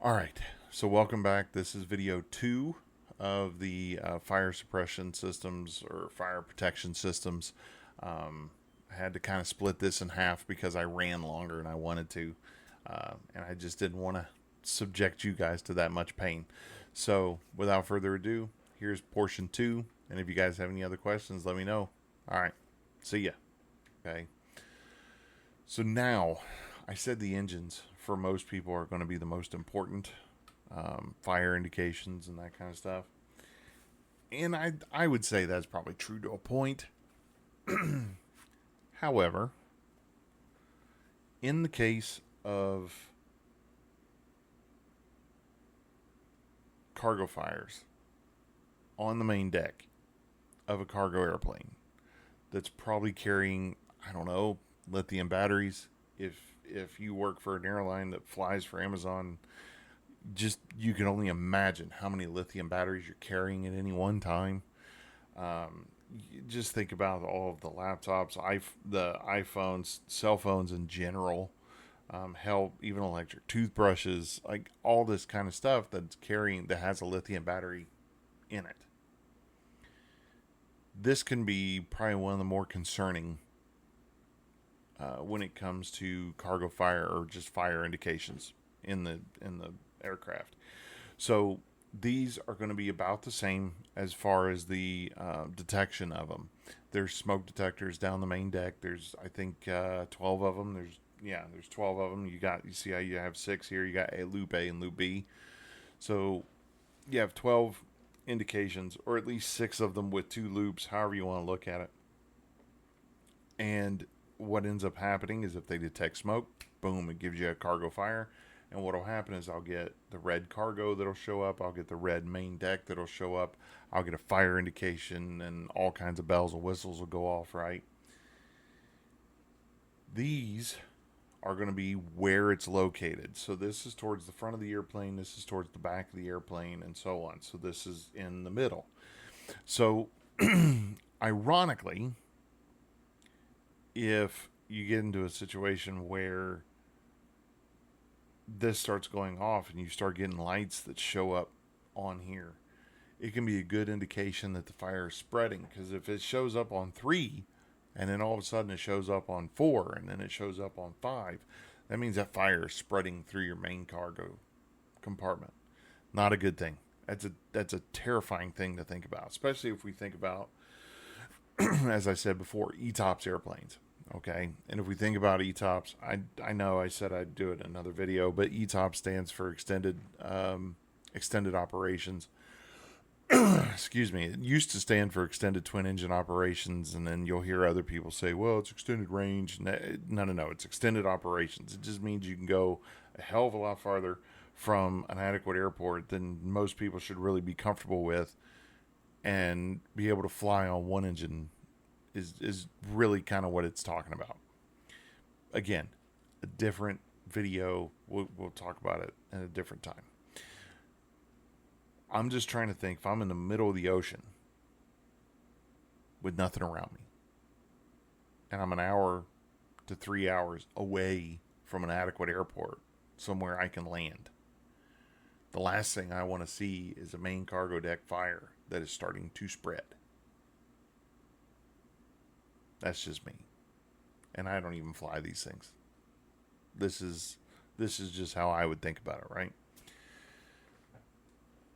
All right, so welcome back. This is video 2 of the fire suppression systems or fire protection systems. I had to kind of split this in half because I ran longer than I wanted to, and I just didn't want to subject you guys to that much pain. So without further ado, here's portion 2, and if you guys have any other questions, let me know. All right, see ya. Okay, so now I said the engines for most people are going to be the most important, fire indications and that kind of stuff. And I would say that's probably true to a point. However, in the case of cargo fires on the main deck of a cargo airplane that's probably carrying, I don't know, lithium batteries. If you work for an airline that flies for Amazon, just you can only imagine how many lithium batteries you're carrying at any one time. Just think about all of the laptops, the iPhones, cell phones in general. Hell, even electric toothbrushes, like all this kind of stuff that has a lithium battery in it. This can be probably one of the more concerning when it comes to cargo fire or just fire indications in the aircraft. So these are going to be about the same as far as the detection of them. There's smoke detectors down the main deck. There's I think 12 of them. There's 12 of them. You see how you have 6 here. You got a loop A and loop B. So you have 12 indications, or at least 6 of them with 2 loops, however you want to look at it. And what ends up happening is if they detect smoke, boom, it gives you a cargo fire. And what will happen is I'll get the red cargo that'll show up. I'll get the red main deck that'll show up. I'll get a fire indication, and all kinds of bells and whistles will go off, right? These are going to be where it's located. So this is towards the front of the airplane. This is towards the back of the airplane, and so on. So this is in the middle. So ironically, if you get into a situation where this starts going off and you start getting lights that show up on here, it can be a good indication that the fire is spreading. Because if it shows up on 3 and then all of a sudden it shows up on 4 and then it shows up on 5, that means that fire is spreading through your main cargo compartment. Not a good thing. That's a terrifying thing to think about, especially if we think about, as I said before, ETOPS airplanes. Okay, and if we think about ETOPS, I know I said I'd do it in another video, but ETOPS stands for extended operations. Excuse me. It used to stand for extended twin engine operations, and then you'll hear other people say, "Well, it's extended range." No. It's extended operations. It just means you can go a hell of a lot farther from an adequate airport than most people should really be comfortable with, and be able to fly on one engine. Is really kind of what it's talking about. Again, a different video. We'll talk about it at a different time. I'm just trying to think, if I'm in the middle of the ocean with nothing around me, and I'm an hour to 3 hours away from an adequate airport, somewhere I can land, the last thing I want to see is a main cargo deck fire that is starting to spread. That's just me. And I don't even fly these things. This is just how I would think about it, right?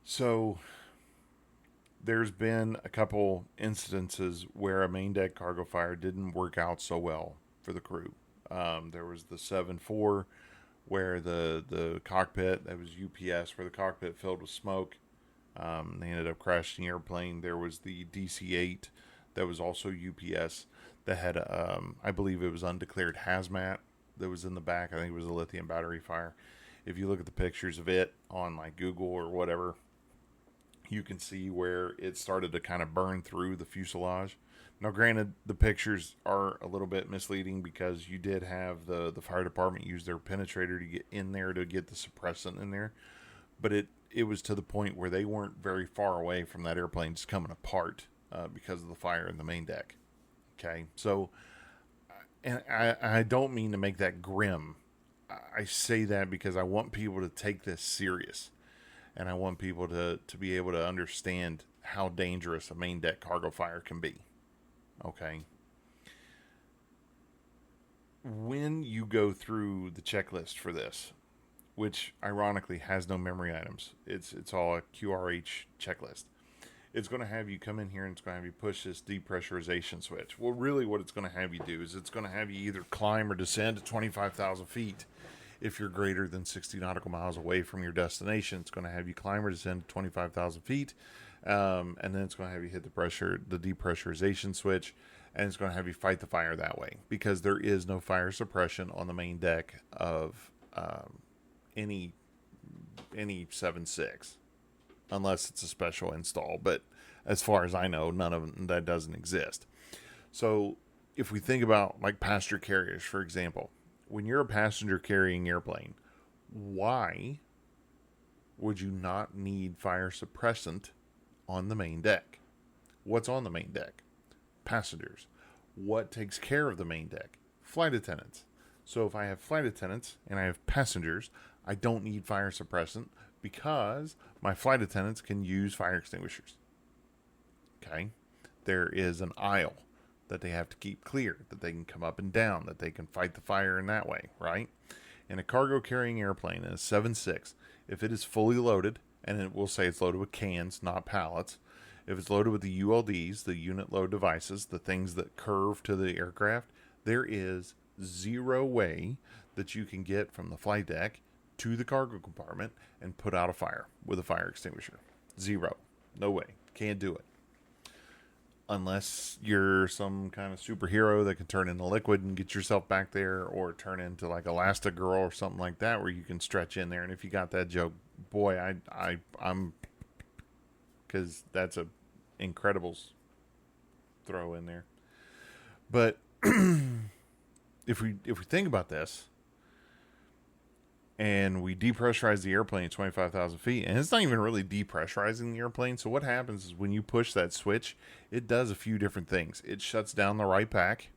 So there's been a couple incidences where a main deck cargo fire didn't work out so well for the crew. There was the 7-4 where the cockpit, that was UPS, where the cockpit filled with smoke. They ended up crashing the airplane. There was the DC-8 that was also UPS that had, I believe it was undeclared hazmat that was in the back. I think it was a lithium battery fire. If you look at the pictures of it on like Google or whatever, you can see where it started to kind of burn through the fuselage. Now, granted, the pictures are a little bit misleading because you did have the fire department use their penetrator to get in there to get the suppressant in there. But it was to the point where they weren't very far away from that airplane just coming apart because of the fire in the main deck. Okay, so, and I don't mean to make that grim. I say that because I want people to take this serious, and I want people to be able to understand how dangerous a main deck cargo fire can be. Okay. When you go through the checklist for this, which ironically has no memory items, it's all a QRH checklist. It's going to have you come in here and it's going to have you push this depressurization switch. Well, really, what it's going to have you do is it's going to have you either climb or descend to 25,000 feet. If you're greater than 60 nautical miles away from your destination, it's going to have you climb or descend to 25,000 feet. And then it's going to have you hit the depressurization switch, and it's going to have you fight the fire that way, because there is no fire suppression on the main deck of any 7.6, unless it's a special install. But as far as I know, none of them, that doesn't exist. So if we think about like passenger carriers, for example, when you're a passenger carrying airplane, why would you not need fire suppressant on the main deck? What's on the main deck? Passengers. What takes care of the main deck? Flight attendants. So if I have flight attendants and I have passengers, I don't need fire suppressant, because my flight attendants can use fire extinguishers. Okay? There is an aisle that they have to keep clear, that they can come up and down, that they can fight the fire in that way, right? In a cargo carrying airplane, in a 7.6, if it is fully loaded, and it will say it's loaded with cans, not pallets, if it's loaded with the ULDs, the unit load devices, the things that curve to the aircraft, there is zero way that you can get from the flight deck to the cargo compartment and put out a fire with a fire extinguisher. Zero. No way. Can't do it. Unless you're some kind of superhero that can turn into liquid and get yourself back there, or turn into like Elastigirl or something like that, where you can stretch in there. And if you got that joke, boy, I'm, because that's a Incredibles throw in there. But if we think about this, and we depressurize the airplane at 25,000 feet, and it's not even really depressurizing the airplane. So what happens is when you push that switch, it does a few different things. It shuts down the right pack,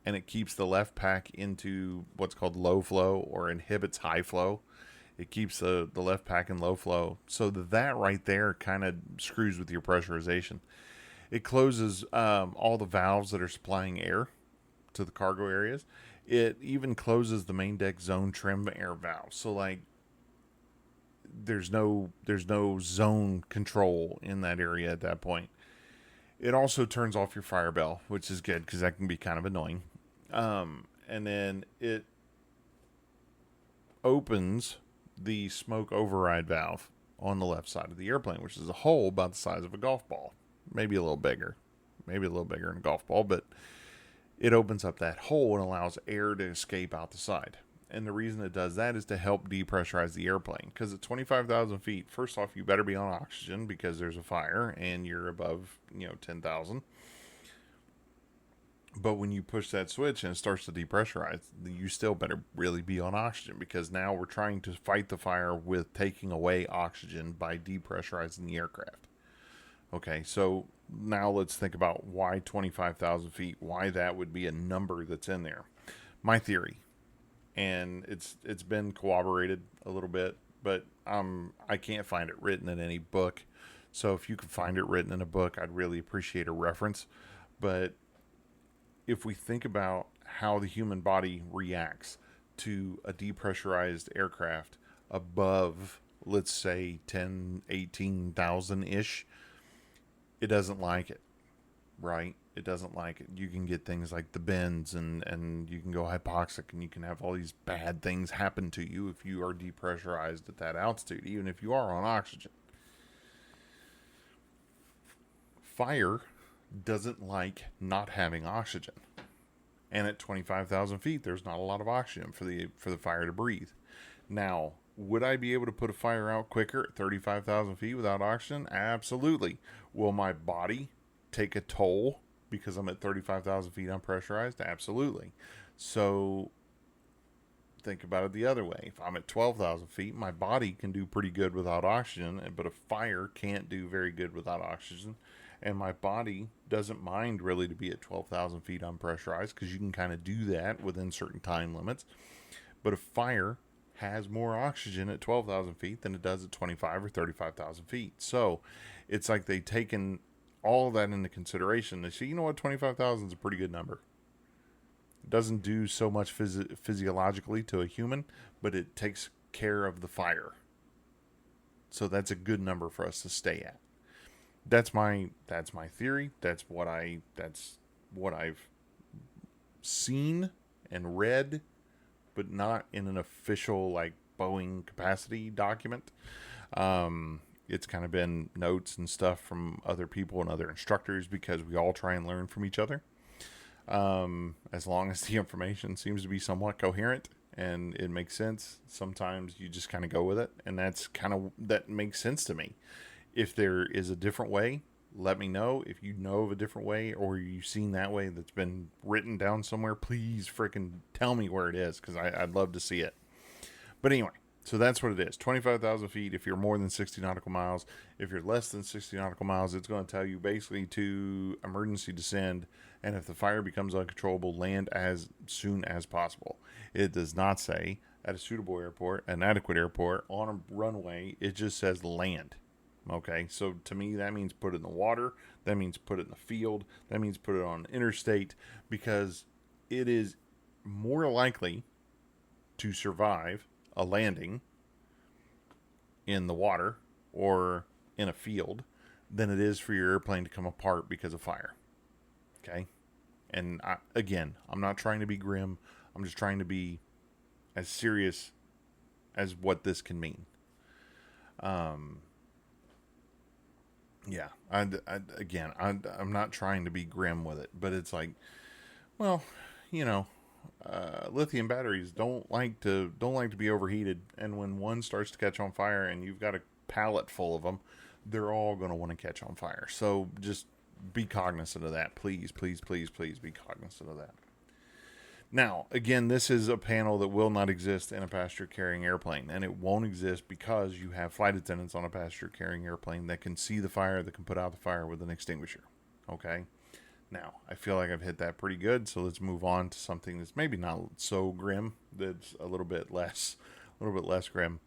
and it keeps the left pack into what's called low flow, or inhibits high flow. It keeps the left pack in low flow. So that right there kind of screws with your pressurization. It closes all the valves that are supplying air to the cargo areas. It even closes the main deck zone trim air valve. So like there's no zone control in that area at that point. It also turns off your fire bell, which is good because that can be kind of annoying. And then it opens the smoke override valve on the left side of the airplane, which is a hole about the size of a golf ball. Maybe a little bigger. Maybe a little bigger than a golf ball, but it opens up that hole and allows air to escape out the side. And the reason it does that is to help depressurize the airplane. Because at 25,000 feet, first off, you better be on oxygen because there's a fire and you're above, 10,000. But when you push that switch and it starts to depressurize, you still better really be on oxygen, because now we're trying to fight the fire with taking away oxygen by depressurizing the aircraft. Okay, so now let's think about why 25,000 feet, why that would be a number that's in there. My theory, and it's been corroborated a little bit, but I can't find it written in any book. So if you could find it written in a book, I'd really appreciate a reference. But if we think about how the human body reacts to a depressurized aircraft above, let's say 10, 18,000-ish, it doesn't like it, right? It doesn't like it. You can get things like the bends, and you can go hypoxic, and you can have all these bad things happen to you if you are depressurized at that altitude, even if you are on oxygen. Fire doesn't like not having oxygen. And at 25,000 feet, there's not a lot of oxygen for the fire to breathe. Now, would I be able to put a fire out quicker at 35,000 feet without oxygen? Absolutely. Will my body take a toll because I'm at 35,000 feet unpressurized? Absolutely. So think about it the other way. If I'm at 12,000 feet, my body can do pretty good without oxygen, but a fire can't do very good without oxygen. And my body doesn't mind really to be at 12,000 feet unpressurized, because you can kind of do that within certain time limits. But a fire has more oxygen at 12,000 feet than it does at 25 or 35,000 feet. So it's like they've taken all of that into consideration. They say, you know what, 25,000 is a pretty good number. It doesn't do so much physiologically to a human, but it takes care of the fire. So that's a good number for us to stay at. That's my theory. That's what I've seen and read, but not in an official like Boeing capacity document. It's kind of been notes and stuff from other people and other instructors because we all try and learn from each other. As long as the information seems to be somewhat coherent and it makes sense, sometimes you just kind of go with it, and that makes sense to me. If there is a different way, let me know. If you know of a different way or you've seen that way that's been written down somewhere, please freaking tell me where it is, because I'd love to see it. But anyway, so that's what it is. 25,000 feet if you're more than 60 nautical miles. If you're less than 60 nautical miles, it's going to tell you basically to emergency descend, and if the fire becomes uncontrollable, land as soon as possible. It does not say at a suitable airport, an adequate airport, on a runway. It just says land. Okay, so to me, that means put it in the water. That means put it in the field. That means put it on an interstate, because it is more likely to survive a landing in the water or in a field than it is for your airplane to come apart because of fire. Okay? And again, I'm not trying to be grim. I'm just trying to be as serious as what this can mean. Yeah, I'm not trying to be grim with it, but it's like, well, you know, lithium batteries don't like to be overheated, and when one starts to catch on fire and you've got a pallet full of them, they're all going to want to catch on fire. So just be cognizant of that, please, please, please, please be cognizant of that. Now, again, this is a panel that will not exist in a passenger-carrying airplane, and it won't exist because you have flight attendants on a passenger-carrying airplane that can see the fire, that can put out the fire with an extinguisher. Okay? Now, I feel like I've hit that pretty good, so let's move on to something that's maybe not so grim, that's a little bit less grim.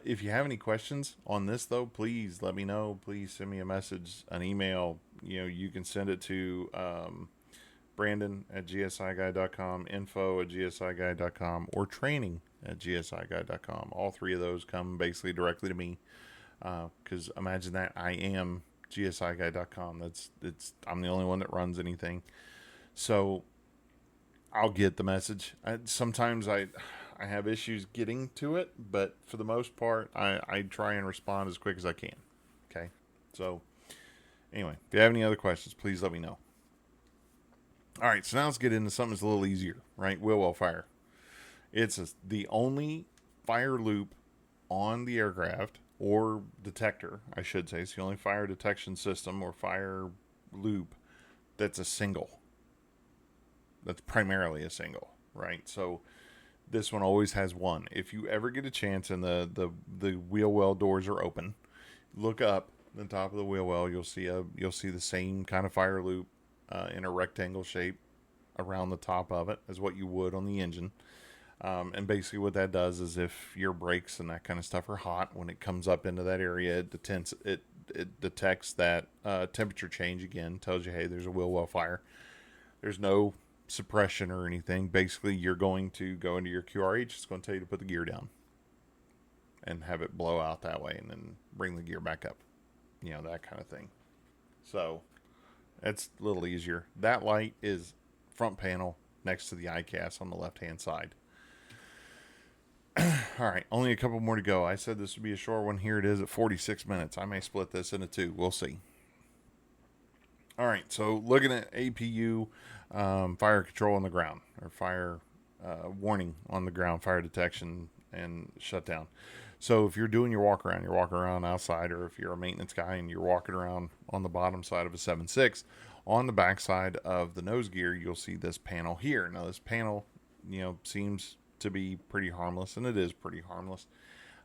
If you have any questions on this, though, please let me know. Please send me a message, an email. You can send it to Brandon at gsiguide.com, info at gsiguide.com, or training at gsiguide.com. All three of those come basically directly to me, because imagine that I am gsiguide.com. I'm the only one that runs anything, so I'll get the message. Sometimes I have issues getting to it, but for the most part, I try and respond as quick as I can. Okay, so anyway, if you have any other questions, please let me know. All right, so now let's get into something that's a little easier, right? Wheel well fire. It's the only fire loop on the aircraft, or detector, I should say. It's the only fire detection system or fire loop that's a single. That's primarily a single, right? So this one always has one. If you ever get a chance and the wheel well doors are open, look up the top of the wheel well. You'll see the same kind of fire loop in a rectangle shape around the top of it as what you would on the engine. And basically what that does is if your brakes and that kind of stuff are hot, when it comes up into that area, it detects that temperature change again, tells you, hey, there's a wheel well fire. There's no suppression or anything. Basically, you're going to go into your QRH. It's going to tell you to put the gear down and have it blow out that way, and then bring the gear back up. That kind of thing. So that's a little easier. That light is front panel next to the ICAS on the left-hand side. All right, only a couple more to go. I said this would be a short one. Here it is at 46 minutes. I may split this into two. We'll see. All right, so looking at APU, fire control on the ground, or fire warning on the ground, fire detection and shutdown. So if you're doing your walk around outside, or if you're a maintenance guy and you're walking around on the bottom side of a 7.6, on the back side of the nose gear, you'll see this panel here. Now this panel, seems to be pretty harmless, and it is pretty harmless.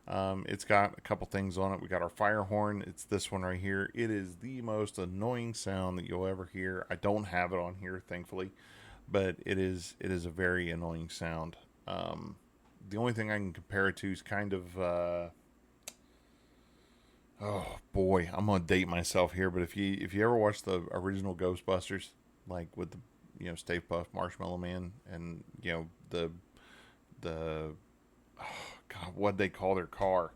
It's got a couple things on it. We got our fire horn. It's this one right here. It is the most annoying sound that you'll ever hear. I don't have it on here, thankfully, but it is a very annoying sound. the only thing I can compare it to is kind of, oh boy, I'm gonna date myself here, but if you ever watch the original Ghostbusters, like with the Stay Puft Marshmallow Man, and the oh, God, what they call their car,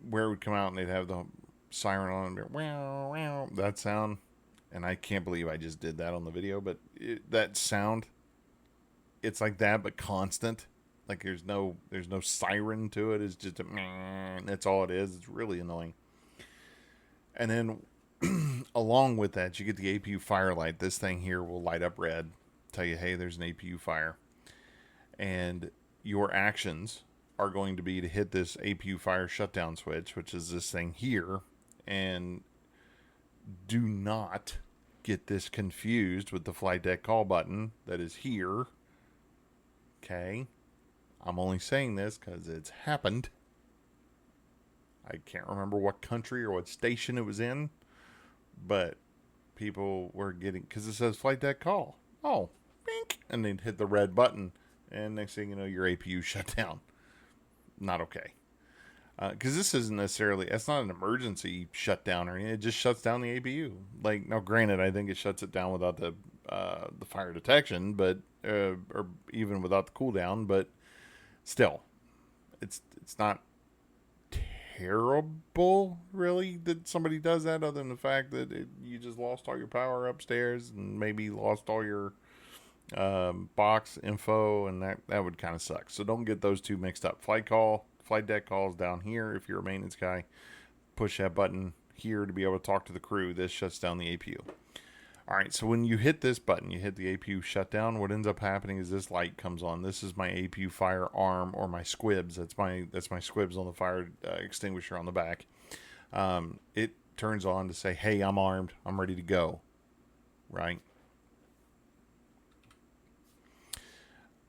where it would come out and they'd have the siren on and be, wow, wow, that sound. And I can't believe I just did that on the video, but that sound, it's like that, but constant. Like there's no siren to it. It's just a meh, that's all it is. It's really annoying. And then along with that, you get the APU firelight. This thing here will light up red, tell you, hey, there's an APU fire. And your actions are going to be to hit this APU fire shutdown switch, which is this thing here. And do not get this confused with the flight deck call button that is here. Okay. I'm only saying this because it's happened. I can't remember what country or what station it was in, but people were getting, because it says flight deck call. Oh, bink, and they'd hit the red button, and next thing you know, your APU shut down. Not okay. Because this isn't necessarily, it's not an emergency shutdown or anything. It just shuts down the APU. Like, now granted, I think it shuts it down without the fire detection, but or even without the cooldown, but still, it's not terrible, really, that somebody does that, other than the fact that you just lost all your power upstairs and maybe lost all your box info, and that would kind of suck. So don't get those two mixed up. Flight deck calls down here. If you're a maintenance guy, push that button here to be able to talk to the crew. This shuts down the APU. All right, so when you hit this button, you hit the APU shutdown. What ends up happening is this light comes on. This is my APU fire arm, or my squibs. That's my squibs on the fire extinguisher on the back. It turns on to say, "Hey, I'm armed. I'm ready to go." Right.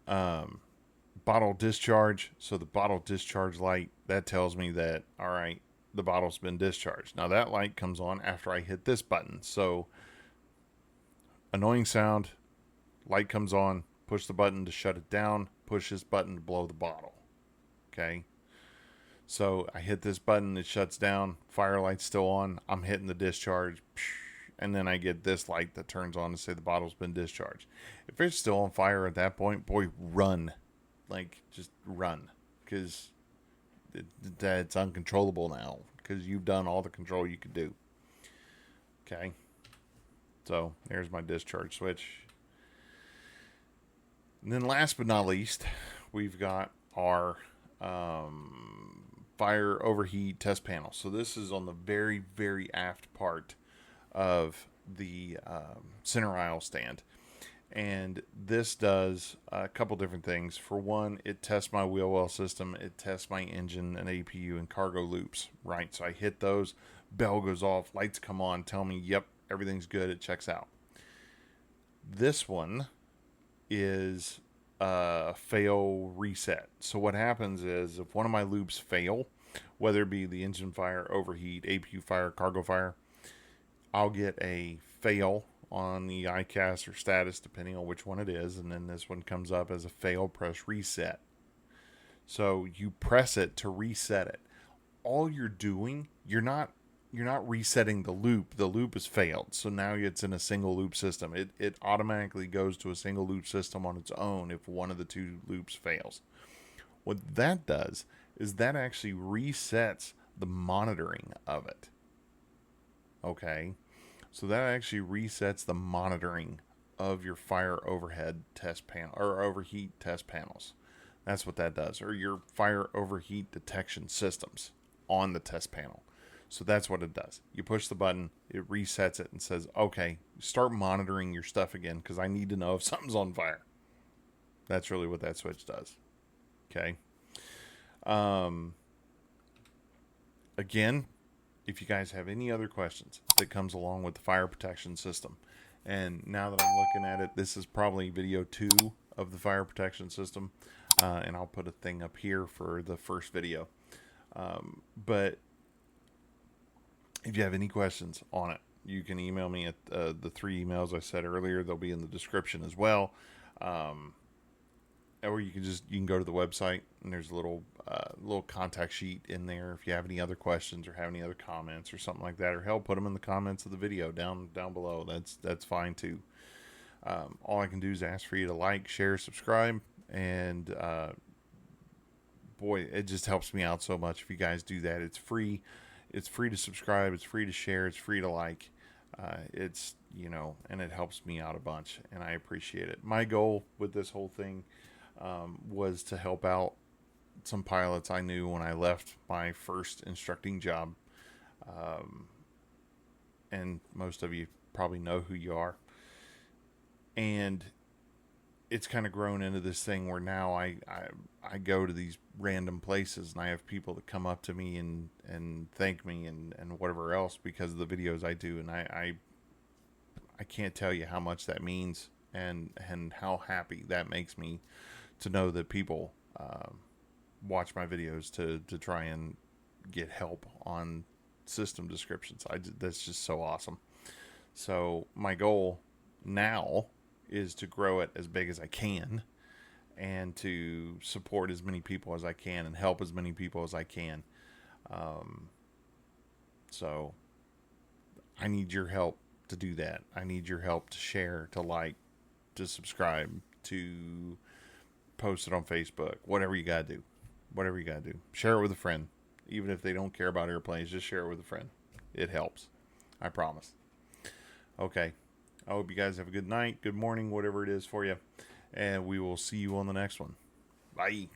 Bottle discharge. So the bottle discharge light, that tells me that, all right, the bottle's been discharged. Now that light comes on after I hit this button. So annoying sound, light comes on, push the button to shut it down, push this button to blow the bottle. Okay. So I hit this button, it shuts down, fire light's still on, I'm hitting the discharge, and then I get this light that turns on to say the bottle's been discharged. If it's still on fire at that point, boy, run. Like, just run. Because it's uncontrollable now. Because you've done all the control you could do. Okay. So, there's my discharge switch. And then last but not least, we've got our fire overheat test panel. So this is on the very, very aft part of the center aisle stand. And this does a couple different things. For one, it tests my wheel well system. It tests my engine and APU and cargo loops, right? So I hit those, bell goes off, lights come on, tell me, yep, everything's good, it checks out. This one is fail reset. So what happens is, if one of my loops fail, whether it be the engine fire, overheat, APU fire, cargo fire, I'll get a fail on the ICAS or status, depending on which one it is, and then this one comes up as a fail, press reset. So you press it to reset it. All you're doing, you're not resetting the loop. The loop has failed, so now it's in a single loop system. It automatically goes to a single loop system on its own if one of the two loops fails. What that does is that actually resets the monitoring of it. Okay, so that actually resets the monitoring of your fire overhead test panel or overheat test panels. That's what that does, or your fire overheat detection systems on the test panel. So that's what it does. You push the button, it resets it and says, okay, start monitoring your stuff again, because I need to know if something's on fire. That's really what that switch does. Okay. Again, if you guys have any other questions that comes along with the fire protection system, and now that I'm looking at it, this is probably video 2 of the fire protection system, and I'll put a thing up here for the first video. But if you have any questions on it, you can email me at the 3 emails I said earlier. They'll be in the description as well. or you can go to the website, and there's a little contact sheet in there if you have any other questions or have any other comments or something like that, or hell, put them in the comments of the video down below. That's fine too. All I can do is ask for you to like, share, subscribe, and boy, it just helps me out so much if you guys do that. It's free. It's free to subscribe. It's free to share. It's free to like. It's, and it helps me out a bunch, and I appreciate it. My goal with this whole thing was to help out some pilots I knew when I left my first instructing job. And most of you probably know who you are. And it's kind of grown into this thing where now I go to these random places, and I have people that come up to me and thank me and whatever else because of the videos I do. And I can't tell you how much that means and how happy that makes me to know that people watch my videos to try and get help on system descriptions. That's just so awesome. So my goal now is to grow it as big as I can and to support as many people as I can and help as many people as I can. So I need your help to do that. I need your help to share, to like, to subscribe, to post it on Facebook, whatever you got to do. Whatever you got to do. Share it with a friend. Even if they don't care about airplanes, just share it with a friend. It helps. I promise. Okay. I hope you guys have a good night, good morning, whatever it is for you. And we will see you on the next one. Bye.